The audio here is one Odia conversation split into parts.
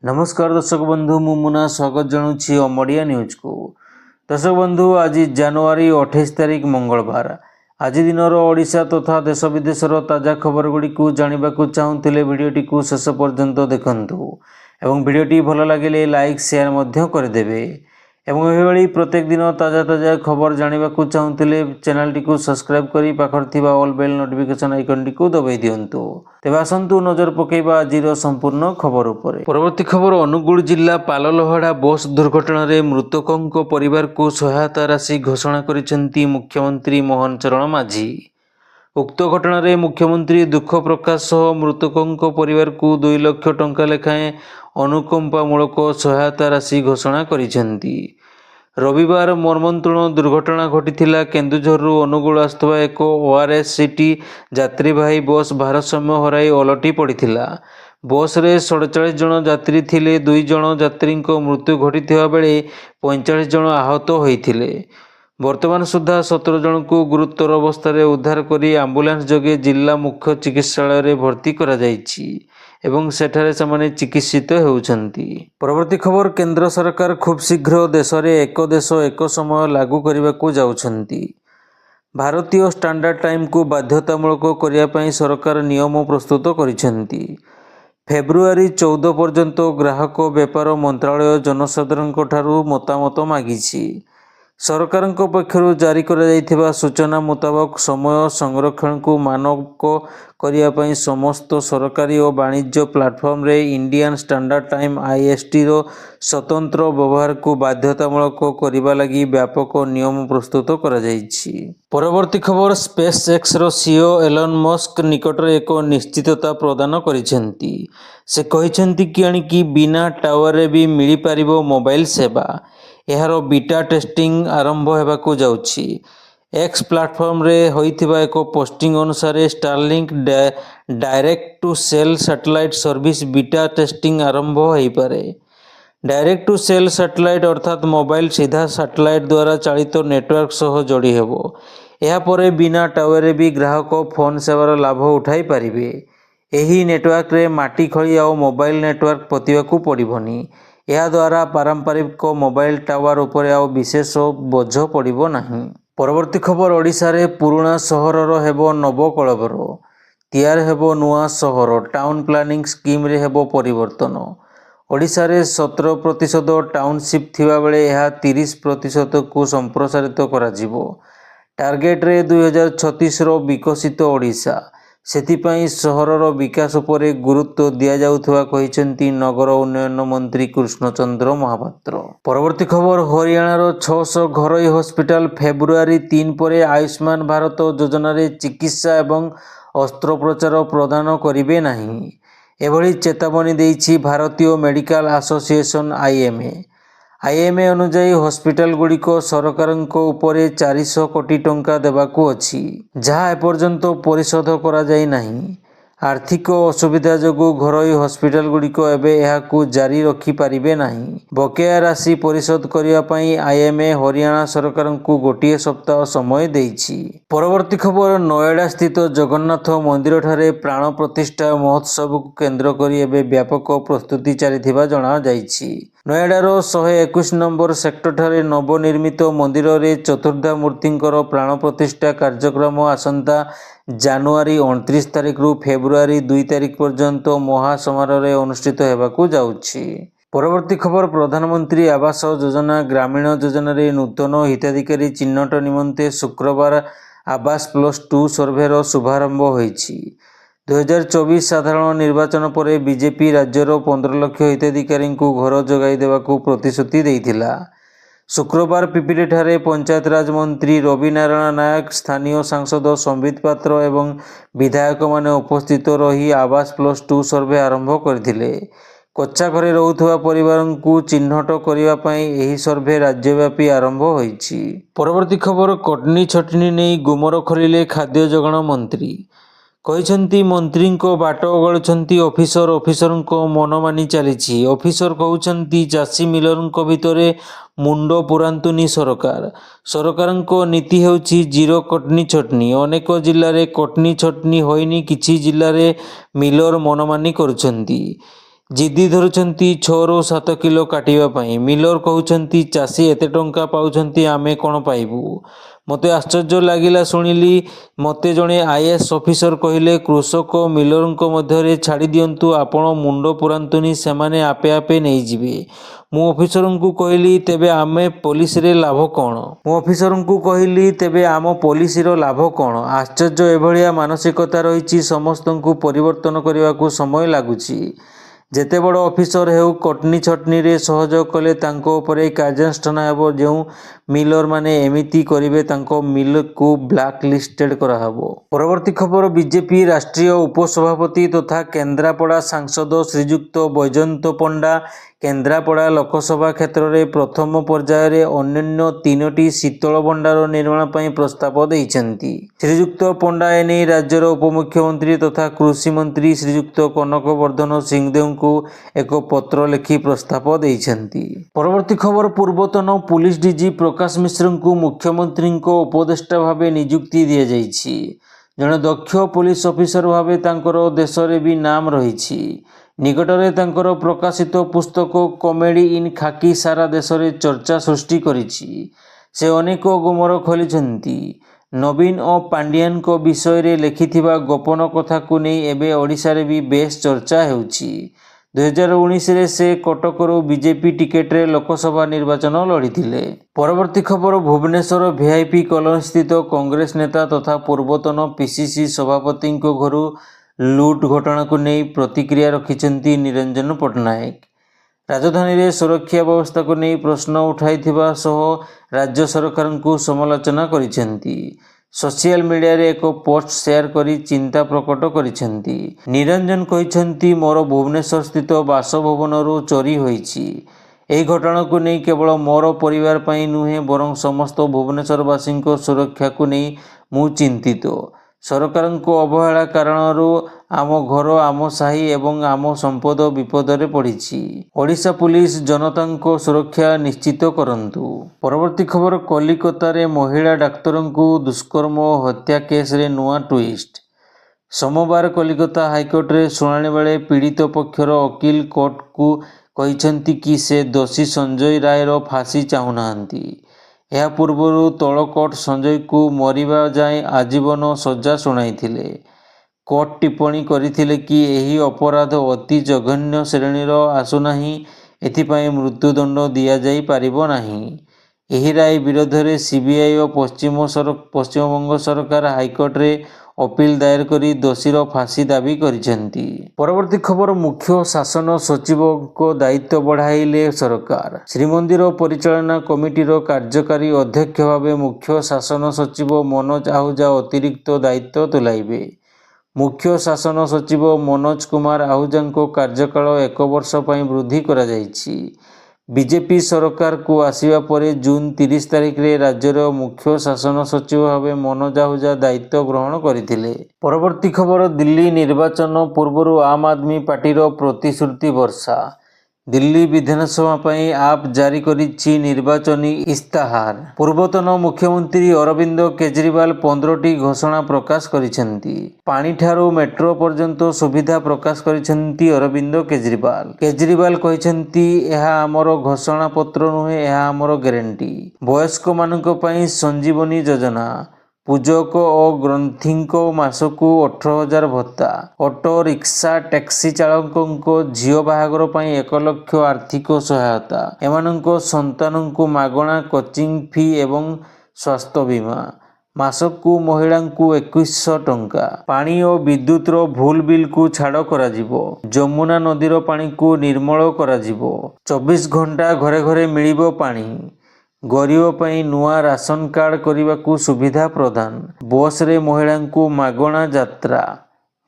नमस्कार दर्शक बंधु मु मुना स्वागत जनाऊँ अमड़िया न्यूज को। दर्शक बंधु आज जनवरी 28 तारिख मंगलवार आज दिन ओडिशा तथा देश विदेशर ताजा खबर गुड़ी को जानवा चाहूले भिडटी को शेष पर्यंत देखंतु एवं भिडटी भल लगे लाइक शेयर करदेवे एवं यह प्रत्येक दिन ताजा ताजा खबर जानवा चाहूले चैनल टी को सब्सक्राइब कर पाखर ऑल बेल नोटिफिकेशन आइकन टी को दबाई दिंतु। तेज आसतु नजर पकेबा आज संपूर्ण खबर उपर। परवर्ती खबर अनुगुल जिला पाललहड़ा बस दुर्घटना मृतकों परिवार को सहायता राशि घोषणा करिसेंती मुख्यमंत्री मोहन चरण माझी। उक्त घटना रे मुख्यमंत्री दुख प्रकाश मृतकों परिवार को 2 लाख टंका लेखाएं अनुकंपामूलक सहायता राशि घोषणा करिसेंती। रविवार मर्मन्तुण दुर्घटना घटी केन्दुझर अनुगुल आसुवा एक ओआरएससीटी यात्रीवाही बस भारसाम्य हराई ओलटि पड़ा। बस रे 47 जन यात्री थिले, 2 जन यात्री मृत्यु घटी बेले 45 जन आहत होते। वर्तमान सुधा 17 जन को गुरुतर अवस्था उद्धार कर आंबुलांस जोगे जिला मुख्य चिकित्सालय भर्ती करा जायछि एवं सेठारे समाने चिकित्सित होउछंती। परवर्ती खबर केंद्र सरकार खूब शीघ्र देश में एक देश एक समय लागू करने को जाउछंती। भारतीय स्टैंडर्ड टाइम को बाध्यतामूलक करने पर सरकार नियम प्रस्तुत करिसेंती। फेब्रुआरी 14 पर्यंत ग्राहक व्यापार मंत्रालय जनसाधारण ठारू मतामत मागिछि। सरकार पक्षर जारी करा सूचना मुताबक समय संरक्षण को मानक करने समस्त सरकारी और वाणिज्य प्लाटफर्म रे इंडियन स्टैंडर्ड टाइम IST रो स्वतंत्र व्यवहार को बाध्यतामूलक करने लगी व्यापक नियम प्रस्तुत करा जायछि। परवर्ती खबर स्पेस एक्स रो CEO एलन मस्क निकट एक निश्चितता प्रदान करिसेंती। से कहिसेंती कि बिना टावर रे भी मिली पारिबो मोबाइल सेवा। यार बीटा टेस्टिंग आरंभ होगाकू जाउछि। एक्स प्लाटफर्म रे होइथिबा एक पोस्टिंग अनुसार Starlink direct to cell satellite service beta testing आरंभ होई पारे। डायरेक्ट टू सेल सैटेलाइट अर्थात मोबाइल सीधा सैटेलाइट द्वारा चालित नेटवर्क सह जोड़ी हेबो। या परे बिना टावर रे भी ग्राहक फोन सेवार लाभ उठाई पारिबे। एही नेटवर्क रे माटी खड़ी और मोबाइल नेटवर्क पतिवाकू पड़िबनी। यह द्वारा पारंपरिक मोबाइल टावर उपरे आउ विशेष बोझ पड़िबो नाही। परवर्ती खबर ओडिशा रे पुराना सहरर हेबो नवकळेबर तैयार हेबो नुआ सहर टाउन प्लानिंग स्कीम रे हेबो परिवर्तन। ओडिशा रे 17% टाउनशिप थिबा बेले यह 30% को संप्रसारित करा जिवो। टार्गेट रे 2036 रो विकसित ओडिशा सेतिपाई सहरर विकास उपरे गुरुत्व दिया जाउथवा कहिसेंती नगर उन्नयन मंत्री कृष्णचंद्र महापात्र। परवर्ती खबर हरियाणार 600 घरोई हॉस्पिटल फेब्रुआरी 3 परे आयुष्मान भारत योजना रे चिकित्सा एवं अस्त्रोपचार प्रदान करिवे नाही एभली चेतावनी देइछि भारतीय मेडिकल एसोसिएशन IMA अनुजाई हॉस्पिटल गुड़िक सरकार उपरे 400 कोटी टंका देवाकू अछि जहाँ एपर्यंत परिशोध करा जाई नाही। आर्थिक असुविधा जोगु घरोई हॉस्पिटल गुड़िक एबे एहाकू जारी रखि पारिबे नाही। बकेया राशि परिशोध करिया पई IMA हरियाणा सरकार को गोटिए सप्ताह समय देइछि। परवर्ती खबर नोएडा स्थित जगन्नाथ मंदिर ठारे प्राण प्रतिष्ठा महोत्सव को केंद्र करी एबे व्यापक प्रस्तुति चलिथिबा जणा जाइछि। नोएडार 121 नंबर सेक्टर ठारे नवनिर्मित मंदिर रे चतुर्धा मूर्तिंकर प्राण प्रतिष्ठा कार्यक्रम आसंता जनवरी 29 तारिख रु फेब्रुआरी 2 तारिख पर्यंत महासमारोह रे अनुष्ठित हेबाकू जाउछि। परवर्ती खबर प्रधानमंत्री आवास योजना ग्रामीण योजना रे नूतन हिताधिकारी चिन्हट निमंते शुक्रवार आवास +2 सर्भेर शुभारंभ होइछि। 2024 साधारण निर्वाचन पर बीजेपी राज्यर 15 लाख हिताधिकारी को घर जोगाई देवाकू प्रतिश्रुति देइथिला। शुक्रवार पिपिली ठारे पंचायत राज मंत्री रवि नारायण नायक स्थानीय सांसद संबित पात्र एवं विधायक माने उपस्थित रही आवास +2 सर्वे आरंभ करथिले। कच्चा घरे रहुथुवा परिवार को चिन्हट करिवा पई एही सर्वे राज्यव्यापी आरंभ होइछि। परवर्ती खबर कटनी छटनी नहीं गुमर खोलिले खाद्य जोगाण मंत्री कहिसेंती मंत्री को बाट अगलुछंती ऑफिसर मनमानी चली। ऑफिसर कहउछंती चाषी मिलर भितरे मुंड पुरांतुनी सरकार नीति हेउछि जीरो कटनी छटनी। अनेक जिले में कटनी छटनी होइनी, किछि जिले में मिलर मनमानी करुछंती। ଜିଦି ଧରୁଛନ୍ତି 6ରୁ 7 କିଲୋ କାଟିବା ପାଇଁ। ମିଲର କହୁଛନ୍ତି ଚାଷୀ ଏତେ ଟଙ୍କା ପାଉଛନ୍ତି, ଆମେ କ'ଣ ପାଇବୁ? ମୋତେ ଆଶ୍ଚର୍ଯ୍ୟ ଲାଗିଲା ଶୁଣିଲି। ମୋତେ ଜଣେ IAS ଅଫିସର କହିଲେ, କୃଷକ ମିଲରଙ୍କ ମଧ୍ୟରେ ଛାଡ଼ି ଦିଅନ୍ତୁ, ଆପଣ ମୁଣ୍ଡ ପୁରାନ୍ତୁନି, ସେମାନେ ଆପେ ଆପେ ନେଇଯିବେ। ମୁଁ ଅଫିସରଙ୍କୁ କହିଲି, ତେବେ ଆମ ପଲିସିର ଲାଭ କ'ଣ? ଆଶ୍ଚର୍ଯ୍ୟ, ଏଭଳିଆ ମାନସିକତା ରହିଛି। ସମସ୍ତଙ୍କୁ ପରିବର୍ତ୍ତନ କରିବାକୁ ସମୟ ଲାଗୁଛି। ଯେତେ ବଡ଼ ଅଫିସର ହେଉ, କଟନୀ ଛଟନୀରେ ସହଯୋଗ କଲେ ତାଙ୍କ ଉପରେ କାର୍ଯ୍ୟାନୁଷ୍ଠାନ ହେବ। ଯେଉଁ ମିଲରମାନେ ଏମିତି କରିବେ ତାଙ୍କ ମିଲକୁ ବ୍ଲାକ୍ ଲିଷ୍ଟେଡ୍ କରାହେବ। ପରବର୍ତ୍ତୀ ଖବର, ବିଜେପି ରାଷ୍ଟ୍ରୀୟ ଉପସଭାପତି ତଥା କେନ୍ଦ୍ରାପଡ଼ା ସାଂସଦ ଶ୍ରୀଯୁକ୍ତ ବୈଜୟନ୍ତ ପଣ୍ଡା କେନ୍ଦ୍ରାପଡ଼ା ଲୋକସଭା କ୍ଷେତ୍ରରେ ପ୍ରଥମ ପର୍ଯ୍ୟାୟରେ ଅନ୍ୟାନ୍ୟ 3ଟି ଶୀତଳ ଭଣ୍ଡାର ନିର୍ମାଣ ପାଇଁ ପ୍ରସ୍ତାବ ଦେଇଛନ୍ତି। ଶ୍ରୀଯୁକ୍ତ ପଣ୍ଡା ଏନେଇ ରାଜ୍ୟର ଉପମୁଖ୍ୟମନ୍ତ୍ରୀ ତଥା କୃଷି ମନ୍ତ୍ରୀ ଶ୍ରୀଯୁକ୍ତ କନକ ବର୍ଦ୍ଧନ ସିଂହଦେଓଙ୍କୁ ଏକ ପତ୍ର ଲେଖି ପ୍ରସ୍ତାବ ଦେଇଛନ୍ତି। ପରବର୍ତ୍ତୀ ଖବର, ପୂର୍ବତନ ପୁଲିସ DG ପ୍ରକାଶ ମିଶ୍ରଙ୍କୁ ମୁଖ୍ୟମନ୍ତ୍ରୀଙ୍କ ଉପଦେଷ୍ଟା ଭାବେ ନିଯୁକ୍ତି ଦିଆଯାଇଛି। ଜଣେ ଦକ୍ଷ ପୁଲିସ ଅଫିସର ଭାବେ ତାଙ୍କର ଦେଶରେ ବି ନାମ ରହିଛି। ନିକଟରେ ତାଙ୍କର ପ୍ରକାଶିତ ପୁସ୍ତକ କମେଡି ଇନ୍ ଖାକି ସାରା ଦେଶରେ ଚର୍ଚ୍ଚା ସୃଷ୍ଟି କରିଛି। ସେ ଅନେକ ଗୁମର ଖୋଲିଛନ୍ତି। ନବୀନ ଓ ପାଣ୍ଡିଆନଙ୍କ ବିଷୟରେ ଲେଖିଥିବା ଗୋପନ କଥାକୁ ନେଇ ଏବେ ଓଡ଼ିଶାରେ ବି ବେଶ୍ ଚର୍ଚ୍ଚା ହେଉଛି। 2019ରେ ସେ କଟକରୁ ବିଜେପି ଟିକେଟରେ ଲୋକସଭା ନିର୍ବାଚନ ଲଢ଼ିଥିଲେ। ପରବର୍ତ୍ତୀ ଖବର, ଭୁବନେଶ୍ୱର VIP କଲୋନୀସ୍ଥିତ କଂଗ୍ରେସ ନେତା ତଥା ପୂର୍ବତନ PCC ସଭାପତିଙ୍କ ଘରୁ ଲୁଟ୍ ଘଟଣାକୁ ନେଇ ପ୍ରତିକ୍ରିୟା ରଖିଛନ୍ତି ନିରଞ୍ଜନ ପଟ୍ଟନାୟକ। ରାଜଧାନୀରେ ସୁରକ୍ଷା ବ୍ୟବସ୍ଥାକୁ ନେଇ ପ୍ରଶ୍ନ ଉଠାଇଥିବା ସହ ରାଜ୍ୟ ସରକାରଙ୍କୁ ସମାଲୋଚନା କରିଛନ୍ତି। ସୋସିଆଲ ମିଡ଼ିଆରେ ଏକ ପୋଷ୍ଟ ସେୟାର କରି ଚିନ୍ତା ପ୍ରକଟ କରିଛନ୍ତି। ନିରଞ୍ଜନ କହିଛନ୍ତି, ମୋର ଭୁବନେଶ୍ୱରସ୍ଥିତ ବାସଭବନରୁ ଚୋରି ହୋଇଛି। ଏହି ଘଟଣାକୁ ନେଇ କେବଳ ମୋର ପରିବାର ପାଇଁ ନୁହେଁ, ବରଂ ସମସ୍ତ ଭୁବନେଶ୍ୱରବାସୀଙ୍କ ସୁରକ୍ଷାକୁ ନେଇ ମୁଁ ଚିନ୍ତିତ। ସରକାରଙ୍କ ଅବହେଳା କାରଣରୁ ଆମ ଘର, ଆମ ସାହି ଏବଂ ଆମ ସମ୍ପଦ ବିପଦରେ ପଡ଼ିଛି। ଓଡ଼ିଶା ପୁଲିସ ଜନତାଙ୍କ ସୁରକ୍ଷା ନିଶ୍ଚିତ କରନ୍ତୁ। ପରବର୍ତ୍ତୀ ଖବର, କଲିକତାରେ ମହିଳା ଡାକ୍ତରଙ୍କୁ ଦୁଷ୍କର୍ମ ଓ ହତ୍ୟା କେସ୍ରେ ନୂଆ ଟୁଇଷ୍ଟ। ସୋମବାର କଲିକତା ହାଇକୋର୍ଟରେ ଶୁଣାଣି ବେଳେ ପୀଡ଼ିତ ପକ୍ଷର ଓକିଲ କୋର୍ଟକୁ କହିଛନ୍ତି କି ସେ ଦୋଷୀ ସଞ୍ଜୟ ରାୟର ଫାଶୀ ଚାହୁଁନାହାନ୍ତି। ଏହା ପୂର୍ବରୁ ତଳ କୋର୍ଟ ସଞ୍ଜୟଙ୍କୁ ମରିବା ଯାଏଁ ଆଜୀବନ ସଜା ଶୁଣାଇଥିଲେ। କୋର୍ଟ ଟିପ୍ପଣୀ କରିଥିଲେ କି ଏହି ଅପରାଧ ଅତି ଜଘନ୍ୟ ଶ୍ରେଣୀର ଆସୁନାହିଁ, ଏଥିପାଇଁ ମୃତ୍ୟୁଦଣ୍ଡ ଦିଆଯାଇ ପାରିବ ନାହିଁ। ଏହି ରାୟ ବିରୋଧରେ CBI ଓ ପଶ୍ଚିମବଙ୍ଗ ସରକାର ହାଇକୋର୍ଟରେ ଅପିଲ ଦାୟର କରି ଦୋଷୀର ଫାଶୀ ଦାବି କରିଛନ୍ତି। ପରବର୍ତ୍ତୀ ଖବର, ମୁଖ୍ୟ ଶାସନ ସଚିବଙ୍କ ଦାୟିତ୍ୱ ବଢ଼ାଇଲେ ସରକାର। ଶ୍ରୀମନ୍ଦିର ପରିଚାଳନା କମିଟିର କାର୍ଯ୍ୟକାରୀ ଅଧ୍ୟକ୍ଷ ଭାବେ ମୁଖ୍ୟ ଶାସନ ସଚିବ ମନୋଜ ଆହୁଜା ଅତିରିକ୍ତ ଦାୟିତ୍ୱ ତୁଲାଇବେ। ମୁଖ୍ୟ ଶାସନ ସଚିବ ମନୋଜ କୁମାର ଆହୁଜାଙ୍କ କାର୍ଯ୍ୟକାଳ 1 ବର୍ଷ ପାଇଁ ବୃଦ୍ଧି କରାଯାଇଛି। ବିଜେପି ସରକାରକୁ ଆସିବା ପରେ ଜୁନ 30 ତାରିଖରେ ରାଜ୍ୟର ମୁଖ୍ୟ ଶାସନ ସଚିବ ଭାବେ ମନୋଜ ଆହୁଜା ଦାୟିତ୍ୱ ଗ୍ରହଣ କରିଥିଲେ। ପରବର୍ତ୍ତୀ ଖବର, ଦିଲ୍ଲୀ ନିର୍ବାଚନ ପୂର୍ବରୁ ଆମ ଆଦମୀ ପାର୍ଟିର ପ୍ରତିଶ୍ରୁତି ବର୍ଷା। ଦିଲ୍ଲୀ ବିଧାନସଭା ପାଇଁ ଆପ୍ ଜାରି କରିଛି ନିର୍ବାଚନୀ ଇସ୍ତାହାର। ପୂର୍ବତନ ମୁଖ୍ୟମନ୍ତ୍ରୀ ଅରବିନ୍ଦ କେଜରିୱାଲ 15ଟି ଘୋଷଣା ପ୍ରକାଶ କରିଛନ୍ତି। ପାଣିଠାରୁ ମେଟ୍ରୋ ପର୍ଯ୍ୟନ୍ତ ସୁବିଧା ପ୍ରକାଶ କରିଛନ୍ତି ଅରବିନ୍ଦ କେଜରିୱାଲ। କେଜରିୱାଲ କହିଛନ୍ତି, ଏହା ଆମର ଘୋଷଣାପତ୍ର ନୁହେଁ, ଏହା ଆମର ଗ୍ୟାରେଣ୍ଟି। ବୟସ୍କମାନଙ୍କ ପାଇଁ ସଞ୍ଜୀବନୀ ଯୋଜନା। ପୂଜକ ଓ ଗ୍ରନ୍ଥିଙ୍କ ମାସକୁ 18,000 ଭତ୍ତା। ଅଟୋ ରିକ୍ସା ଟ୍ୟାକ୍ସି ଚାଳକଙ୍କ ଝିଅ ବାହାଘର ପାଇଁ 1 ଲକ୍ଷ ଆର୍ଥିକ ସହାୟତା। ଏମାନଙ୍କ ସନ୍ତାନଙ୍କୁ ମାଗଣା କୋଚିଂ ଫି ଏବଂ ସ୍ୱାସ୍ଥ୍ୟ ବୀମା। ମାସକୁ ମହିଳାଙ୍କୁ 2100 ଟଙ୍କା। ପାଣି ଓ ବିଦ୍ୟୁତର ଭୁଲ ବିଲ୍କୁ ଛାଡ଼ କରାଯିବ। ଯମୁନା ନଦୀର ପାଣିକୁ ନିର୍ମଳ କରାଯିବ। 24 ଘଣ୍ଟା ଘରେ ଘରେ ମିଳିବ ପାଣି। ଗରିବ ପାଇଁ ନୂଆ ରାସନ କାର୍ଡ କରିବାକୁ ସୁବିଧା ପ୍ରଦାନ। ବସ୍ରେ ମହିଳାଙ୍କୁ ମାଗଣା ଯାତ୍ରା।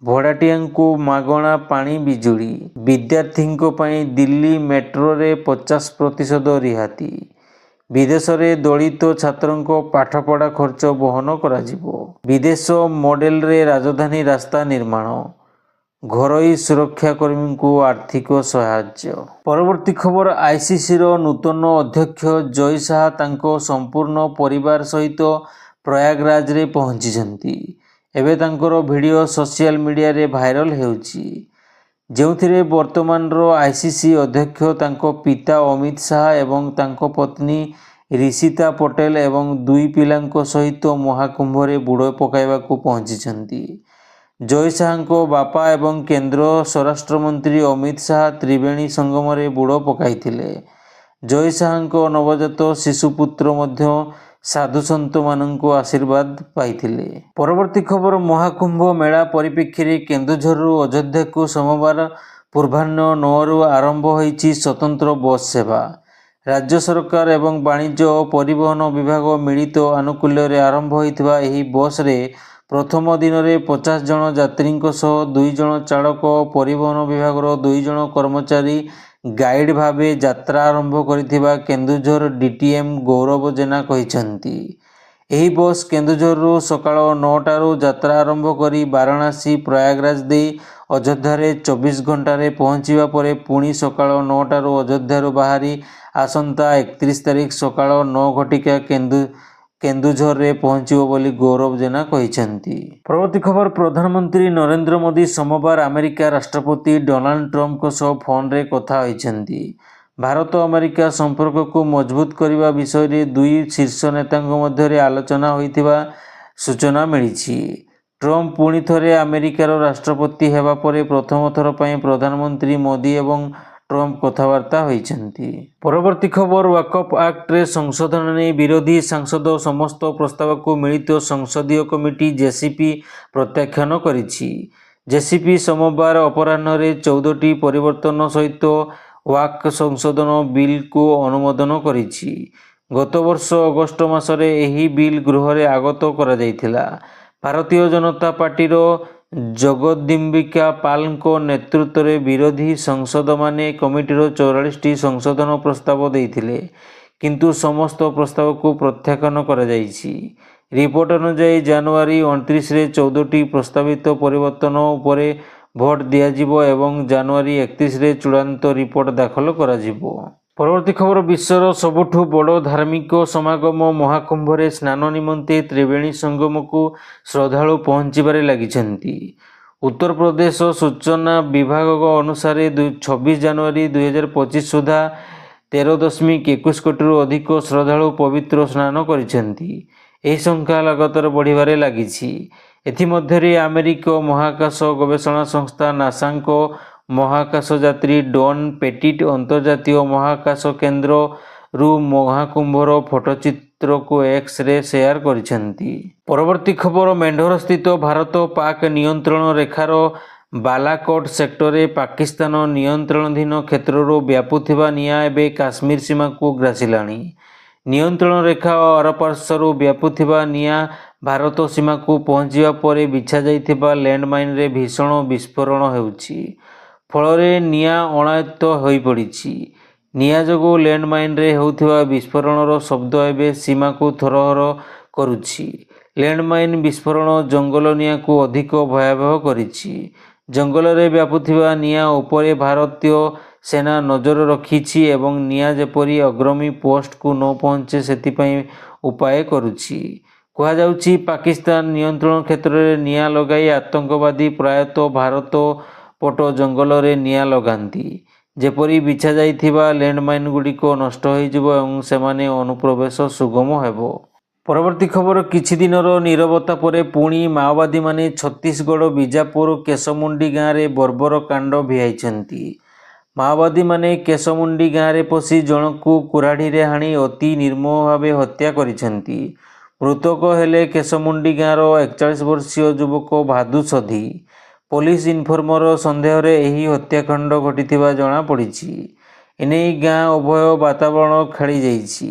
ଭଡ଼ାଟିଆଙ୍କୁ ମାଗଣା ପାଣି ବିଜୁଳି। ବିଦ୍ୟାର୍ଥୀଙ୍କ ପାଇଁ ଦିଲ୍ଲୀ ମେଟ୍ରୋରେ 50% ରିହାତି। ବିଦେଶରେ ଦଳିତ ଛାତ୍ରଙ୍କ ପାଠପଢ଼ା ଖର୍ଚ୍ଚ ବହନ କରାଯିବ। ବିଦେଶ ମଡେଲରେ ରାଜଧାନୀ ରାସ୍ତା ନିର୍ମାଣ। ଘରୋଇ ସୁରକ୍ଷାକର୍ମୀଙ୍କୁ ଆର୍ଥିକ ସାହାଯ୍ୟ। ପରବର୍ତ୍ତୀ ଖବର, ICCର ନୂତନ ଅଧ୍ୟକ୍ଷ ଜୟ ଶାହ ତାଙ୍କ ସମ୍ପୂର୍ଣ୍ଣ ପରିବାର ସହିତ ପ୍ରୟାଗରାଜରେ ପହଞ୍ଚିଛନ୍ତି। ଏବେ ତାଙ୍କର ଭିଡ଼ିଓ ସୋସିଆଲ ମିଡ଼ିଆରେ ଭାଇରାଲ ହେଉଛି। ଯେଉଁଥିରେ ବର୍ତ୍ତମାନର ଆଇସିସି ଅଧ୍ୟକ୍ଷ ତାଙ୍କ ପିତା ଅମିତ ଶାହା ଏବଂ ତାଙ୍କ ପତ୍ନୀ ରିଷିତା ପଟେଲ ଏବଂ 2 ପିଲାଙ୍କ ସହିତ ମହାକୁମ୍ଭରେ ବୁଡ଼ ପକାଇବାକୁ ପହଞ୍ଚିଛନ୍ତି। ଜୟ ଶାହାଙ୍କ ବାପା ଏବଂ କେନ୍ଦ୍ର ସ୍ୱରାଷ୍ଟ୍ରମନ୍ତ୍ରୀ ଅମିତ ଶାହା ତ୍ରିବେଣୀ ସଙ୍ଗମରେ ବୁଡ଼ ପକାଇଥିଲେ। ଜୟ ଶାହାଙ୍କ ନବଜାତ ଶିଶୁପୁତ୍ର ମଧ୍ୟ ସାଧୁସନ୍ତମାନଙ୍କ ଆଶୀର୍ବାଦ ପାଇଥିଲେ। ପରବର୍ତ୍ତୀ ଖବର, ମହାକୁମ୍ଭ ମେଳା ପରିପ୍ରେକ୍ଷୀରେ କେନ୍ଦୁଝରରୁ ଅଯୋଧ୍ୟାକୁ ସୋମବାର ପୂର୍ବାହ୍ନ 9ରୁ ଆରମ୍ଭ ହୋଇଛି ସ୍ୱତନ୍ତ୍ର ବସ୍ ସେବା। ରାଜ୍ୟ ସରକାର ଏବଂ ବାଣିଜ୍ୟ ଓ ପରିବହନ ବିଭାଗ ମିଳିତ ଆନୁକୂଲ୍ୟରେ ଆରମ୍ଭ ହୋଇଥିବା ଏହି ବସ୍ରେ ପ୍ରଥମ ଦିନରେ 50 ଜଣ ଯାତ୍ରୀଙ୍କ ସହ 2 ଜଣ ଚାଳକ ଓ ପରିବହନ ବିଭାଗର 2 ଜଣ କର୍ମଚାରୀ ଗାଇଡ୍ ଭାବେ ଯାତ୍ରା ଆରମ୍ଭ କରିଥିବା କେନ୍ଦୁଝର ଡିଟିଏମ୍ ଗୌରବ ଜେନା କହିଛନ୍ତି। ଏହି ବସ୍ କେନ୍ଦୁଝରରୁ ସକାଳ 9ଟାରୁ ଯାତ୍ରା ଆରମ୍ଭ କରି ବାରାଣାସୀ ପ୍ରୟାଗରାଜ ଦେଇ ଅଯୋଧ୍ୟାରେ 24 ଘଣ୍ଟାରେ ପହଞ୍ଚିବା ପରେ ପୁଣି ସକାଳ 9ଟାରୁ ଅଯୋଧ୍ୟାରୁ ବାହାରି ଆସନ୍ତା 31 ତାରିଖ ସକାଳ 9 ଘଟିକା କେନ୍ଦୁଝରରେ ପହଞ୍ଚିବ ବୋଲି ଗୌରବ ଜେନା କହିଛନ୍ତି। ପରବର୍ତ୍ତୀ ଖବର, ପ୍ରଧାନମନ୍ତ୍ରୀ ନରେନ୍ଦ୍ର ମୋଦି ସୋମବାର ଆମେରିକା ରାଷ୍ଟ୍ରପତି ଡୋନାଲ୍ଡ ଟ୍ରମ୍ପଙ୍କ ସହ ଫୋନ୍ରେ କଥା ହୋଇଛନ୍ତି। ଭାରତ ଆମେରିକା ସମ୍ପର୍କକୁ ମଜବୁତ କରିବା ବିଷୟରେ 2 ଶୀର୍ଷ ନେତାଙ୍କ ମଧ୍ୟରେ ଆଲୋଚନା ହୋଇଥିବା ସୂଚନା ମିଳିଛି। ଟ୍ରମ୍ପ ପୁଣି ଥରେ ଆମେରିକାର ରାଷ୍ଟ୍ରପତି ହେବା ପରେ ପ୍ରଥମ ଥର ପାଇଁ ପ୍ରଧାନମନ୍ତ୍ରୀ ମୋଦି ଏବଂ ଟ୍ରମ୍ପ କଥାବାର୍ତ୍ତା ହୋଇଛନ୍ତି। ପରବର୍ତ୍ତୀ ଖବର, ୱାକଫ ଆକ୍ଟରେ ସଂଶୋଧନ ନେଇ ବିରୋଧୀ ସାଂସଦ ସମସ୍ତ ପ୍ରସ୍ତାବକୁ ମିଳିତ ସଂସଦୀୟ କମିଟି ଜେସିପି ପ୍ରତ୍ୟାଖ୍ୟାନ କରିଛି। ଜେସିପି ସୋମବାର ଅପରାହ୍ନରେ 14ଟି ପରିବର୍ତ୍ତନ ସହିତ ୱାକ୍ ସଂଶୋଧନ ବିଲ୍କୁ ଅନୁମୋଦନ କରିଛି। ଗତ ବର୍ଷ ଅଗଷ୍ଟ ମାସରେ ଏହି ବିଲ୍ ଗୃହରେ ଆଗତ କରାଯାଇଥିଲା। ଭାରତୀୟ ଜନତା ପାର୍ଟିର ଜଗଦିମ୍ବିକା ପାଲଙ୍କ ନେତୃତ୍ୱରେ ବିରୋଧୀ ସାଂସଦମାନେ କମିଟିର 44ଟି ସଂଶୋଧନ ପ୍ରସ୍ତାବ ଦେଇଥିଲେ, କିନ୍ତୁ ସମସ୍ତ ପ୍ରସ୍ତାବକୁ ପ୍ରତ୍ୟାଖ୍ୟାନ କରାଯାଇଛି। ରିପୋର୍ଟ ଅନୁଯାୟୀ ଜାନୁଆରୀ 29ରେ 14ଟି ପ୍ରସ୍ତାବିତ ପରିବର୍ତ୍ତନ ଉପରେ ଭୋଟ ଦିଆଯିବ ଏବଂ ଜାନୁଆରୀ 31ରେ ଚୂଡ଼ାନ୍ତ ରିପୋର୍ଟ ଦାଖଲ କରାଯିବ। ପରବର୍ତ୍ତୀ ଖବର, ବିଶ୍ୱର ସବୁଠୁ ବଡ଼ ଧାର୍ମିକ ସମାଗମ ମହାକୁମ୍ଭରେ ସ୍ନାନ ନିମନ୍ତେ ତ୍ରିବେଣୀ ସଙ୍ଗମକୁ ଶ୍ରଦ୍ଧାଳୁ ପହଞ୍ଚିବାରେ ଲାଗିଛନ୍ତି। ଉତ୍ତରପ୍ରଦେଶ ସୂଚନା ବିଭାଗ ଅନୁସାରେ 26 ଜାନୁଆରୀ 2025 ସୁଦ୍ଧା 13.21 କୋଟିରୁ ଅଧିକ ଶ୍ରଦ୍ଧାଳୁ ପବିତ୍ର ସ୍ନାନ କରିଛନ୍ତି। ଏହି ସଂଖ୍ୟା ଲଗାତାର ବଢ଼ିବାରେ ଲାଗିଛି। ଏଥିମଧ୍ୟରେ ଆମେରିକ ମହାକାଶ ଗବେଷଣା ସଂସ୍ଥା ନାସାଙ୍କ ମହାକାଶ ଯାତ୍ରୀ ଡନ୍ ପେଟିଟ୍ ଅନ୍ତର୍ଜାତୀୟ ମହାକାଶ କେନ୍ଦ୍ରରୁ ମହାକୁମ୍ଭର ଫଟୋଚିତ୍ରକୁ ଏକ୍ସରେ ସେୟାର କରିଛନ୍ତି। ପରବର୍ତ୍ତୀ ଖବର, ମେଣ୍ଡୋରସ୍ଥିତ ଭାରତ ପାକ୍ ନିୟନ୍ତ୍ରଣ ରେଖାର ବାଲାକୋଟ ସେକ୍ଟରରେ ପାକିସ୍ତାନ ନିୟନ୍ତ୍ରଣାଧୀନ କ୍ଷେତ୍ରରୁ ବ୍ୟାପୁଥିବା ନିଆଁ ଏବେ କାଶ୍ମୀର ସୀମାକୁ ଗ୍ରାସିଲାଣି। ନିୟନ୍ତ୍ରଣ ରେଖା ଆରପାର୍ଶ୍ୱରୁ ବ୍ୟାପୁଥିବା ନିଆଁ ଭାରତ ସୀମାକୁ ପହଞ୍ଚିବା ପରେ ବିଛାଯାଇଥିବା ଲ୍ୟାଣ୍ଡମାଇନ୍ରେ ଭୀଷଣ ବିସ୍ଫୋରଣ ହେଉଛି। ଫଳରେ ନିଆଁ ଅଣାୟତ୍ତ ହୋଇପଡ଼ିଛି। ନିଆଁ ଯୋଗୁଁ ଲ୍ୟାଣ୍ଡମାଇନ୍ରେ ହେଉଥିବା ବିସ୍ଫୋରଣର ଶବ୍ଦ ଏବେ ସୀମାକୁ ଥରହର କରୁଛି। ଲ୍ୟାଣ୍ଡମାଇନ୍ ବିସ୍ଫୋରଣ ଜଙ୍ଗଲ ନିଆଁକୁ ଅଧିକ ଭୟାବହ କରିଛି। ଜଙ୍ଗଲରେ ବ୍ୟାପୁଥିବା ନିଆଁ ଉପରେ ଭାରତୀୟ ସେନା ନଜର ରଖିଛି ଏବଂ ନିଆଁ ଯେପରି ଅଗ୍ରମୀ ପୋଷ୍ଟକୁ ନ ପହଞ୍ଚେ ସେଥିପାଇଁ ଉପାୟ କରୁଛି। କୁହାଯାଉଛି, ପାକିସ୍ତାନ ନିୟନ୍ତ୍ରଣ କ୍ଷେତ୍ରରେ ନିଆଁ ଲଗାଇ ଆତଙ୍କବାଦୀ ପ୍ରାୟତଃ ଭାରତ ପଟ ଜଙ୍ଗଲରେ ନିଆଁ ଲଗାନ୍ତି, ଯେପରି ବିଛାଯାଇଥିବା ଲ୍ୟାଣ୍ଡମାଇନ୍‌ଗୁଡ଼ିକ ନଷ୍ଟ ହୋଇଯିବ ଏବଂ ସେମାନେ ଅନୁପ୍ରବେଶ ସୁଗମ ହେବ। ପରବର୍ତ୍ତୀ ଖବର, କିଛି ଦିନର ନୀରବତା ପରେ ପୁଣି ମାଓବାଦୀମାନେ ଛତିଶଗଡ଼ ବିଜାପୁର କେଶମୁଣ୍ଡି ଗାଁରେ ବର୍ବର କାଣ୍ଡ ଭିଆଇଛନ୍ତି। ମାଓବାଦୀମାନେ କେଶମୁଣ୍ଡି ଗାଁରେ ପଶି ଜଣକୁ କୁରାଢ଼ୀରେ ହାଣି ଅତି ନିର୍ମମ ଭାବେ ହତ୍ୟା କରିଛନ୍ତି। ମୃତକ ହେଲେ କେଶମୁଣ୍ଡି ଗାଁର 41 ବର୍ଷୀୟ ଯୁବକ ଭାଦୁ ସଧି। ପୋଲିସ ଇନଫର୍ମର ସନ୍ଦେହରେ ଏହି ହତ୍ୟାକାଣ୍ଡ ଘଟିଥିବା ଜଣାପଡ଼ିଛି। ଏନେଇ ଗାଁ ଉଭୟ ବାତାବରଣ ଖେଳିଯାଇଛି।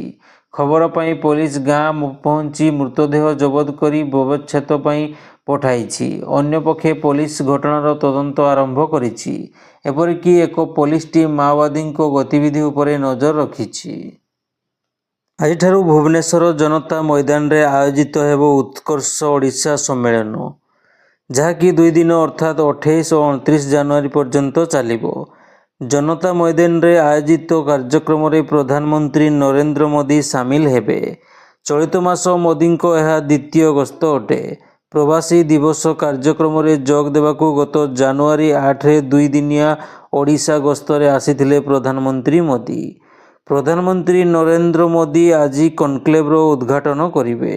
ଖବର ପାଇ ପୋଲିସ ଗାଁ ପହଞ୍ଚି ମୃତଦେହ ଜବତ କରି ବ୍ୟବଚ୍ଛେଦ ପାଇଁ ପଠାଇଛି। ଅନ୍ୟପକ୍ଷେ ପୋଲିସ ଘଟଣାର ତଦନ୍ତ ଆରମ୍ଭ କରିଛି। ଏପରିକି ଏକ ପୋଲିସ ଟିମ୍ ମାଓବାଦୀଙ୍କ ଗତିବିଧି ଉପରେ ନଜର ରଖିଛି। ଆଜିଠାରୁ ଭୁବନେଶ୍ୱର ଜନତା ମଇଦାନରେ ଆୟୋଜିତ ହେବ ଉତ୍କର୍ଷ ଓଡ଼ିଶା ସମ୍ମେଳନ, ଯାହାକି 2 ଦିନ ଅର୍ଥାତ୍ 28 ଓ 29 ଜାନୁଆରୀ ପର୍ଯ୍ୟନ୍ତ ଚାଲିବ। ଜନତା ମଇଦାନରେ ଆୟୋଜିତ କାର୍ଯ୍ୟକ୍ରମରେ ପ୍ରଧାନମନ୍ତ୍ରୀ ନରେନ୍ଦ୍ର ମୋଦି ସାମିଲ ହେବେ। ଚଳିତ ମାସ ମୋଦିଙ୍କ ଏହା ଦ୍ୱିତୀୟ ଗସ୍ତ ଅଟେ। ପ୍ରବାସୀ ଦିବସ କାର୍ଯ୍ୟକ୍ରମରେ ଯୋଗ ଦେବାକୁ ଗତ ଜାନୁଆରୀ 8ରେ 2 ଦିନିଆ ଓଡ଼ିଶା ଗସ୍ତରେ ଆସିଥିଲେ ପ୍ରଧାନମନ୍ତ୍ରୀ ମୋଦି। ପ୍ରଧାନମନ୍ତ୍ରୀ ନରେନ୍ଦ୍ର ମୋଦି ଆଜି କନକ୍ଲେଭର ଉଦ୍ଘାଟନ କରିବେ।